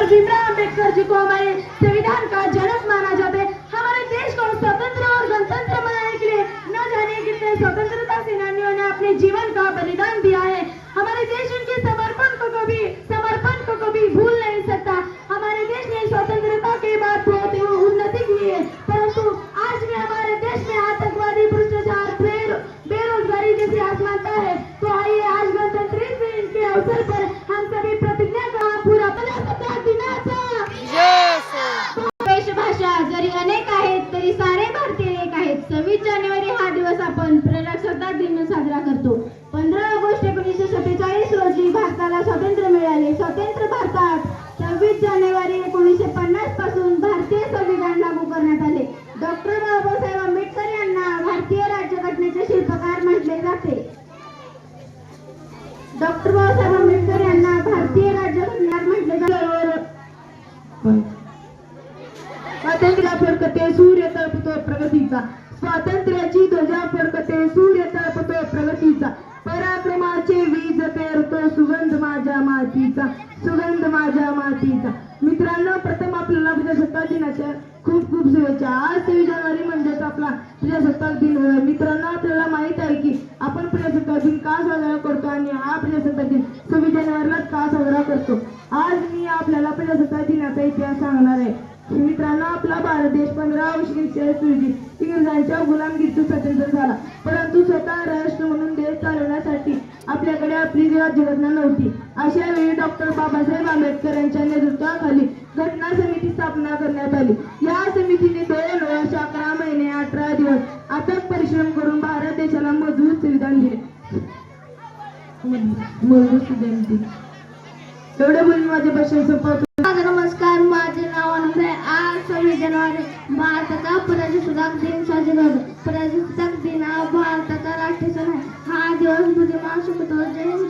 भीमराव अम्बेडकर जी को हमारे संविधान का जनक माना जाता है। हमारे देश को स्वतंत्र और गणतंत्र बनाने के लिए न जाने कितने स्वतंत्रता सेनानियों ने अपने जीवन का बलिदान दिया है। हमारे देश उनके समर्पण को कभी भूल नहीं सकता। हमारे देश ने स्वतंत्रता के बाद बहुत उन्नति की है, परंतु आज भी हमारे देश में आतंकवादी, भ्रष्टाचार, बेरोजगारी जैसी आसमानता है। तो आइए आज गणतंत्र दिन के अवसर पर हम सभी प्रतिज्ञा का पूरा प्रजासत्ताक दिनाचा देशभाषा जरी अनेक आहेत तरी सारे भारतीय एक आहेत। 26 जानेवारी हा दिवस आपण प्रजासत्ताक दिन साजरा करतो। 15 ऑगस्ट 1947 रोजी भारताला स्वातंत्र्य मिळाले। स्वतंत्र भारतात 26 जानेवारी 1950 पासून भारतीय संविधान लागू करण्यात आले। डॉक्टर बाबासाहेब आंबेडकर यांना भारतीय राज्यघटनेचे शिल्पकार म्हटले जाते। डॉक्टर बाबासाहेब आंबेडकर यांना भारतीय राज्यघटनेत म्हटले जाते। स्वातंत्र्य फडकते सूर्य तळपतो प्रगतीचा, स्वातंत्र्याची ध्वजा फडकते सूर्य तळपतो प्रगतीचा, पराक्रमाचे वीज पेरतो सुगंध माझ्या मातीचा, सुगंध माझ्या मातीचा। मित्रांनो, प्रथम आपल्याला प्रजासत्ताक दिनाच्या खूप खूप शुभेच्छा। आज 23 जानेवारी म्हणजेच आपला प्रजासत्ताक दिन। मित्रांनो, आपल्याला माहित आहे की आपण प्रजासत्ताक दिन का साजरा करतो आणि हा प्रजासत्ताक दिन 26 जानेवारीला का साजरा करतो। आज मी आपल्याला प्रजासत्ताक दिनाचा इतिहास सांगणार आहे। मित्रांनो, आपला भारत देश 15 ऑगस्ट 1947 रोजी इंग्रजांच्या गुलामगिरीतून स्वतंत्र झाला, परंतु स्वतः राष्ट्र म्हणून देश चालवण्यासाठी आपल्याकडे आपली राज्यघटना नव्हती। अशा वेळी डॉक्टर बाबासाहेब आंबेडकर यांच्या नेतृत्वाखाली घटना समिती स्थापना करण्यात आली। या समितीने 2 वर्ष 11 महिने 18 दिवस अथक परिश्रम करून भारत देशाला मजबूत संविधान दिले। एवढे बोलून माझे भाषण संपवतो। नमस्कार, माझे नाव आनंद आहे। आज 26 जानेवारी भारताचा प्रजासत्ताक दिन साजरा होतो। प्रजासत्ताक दिन हा भारताचा राष्ट्रीय सण आहे। हा दिवस बुद्धिमान, सुखद, जैन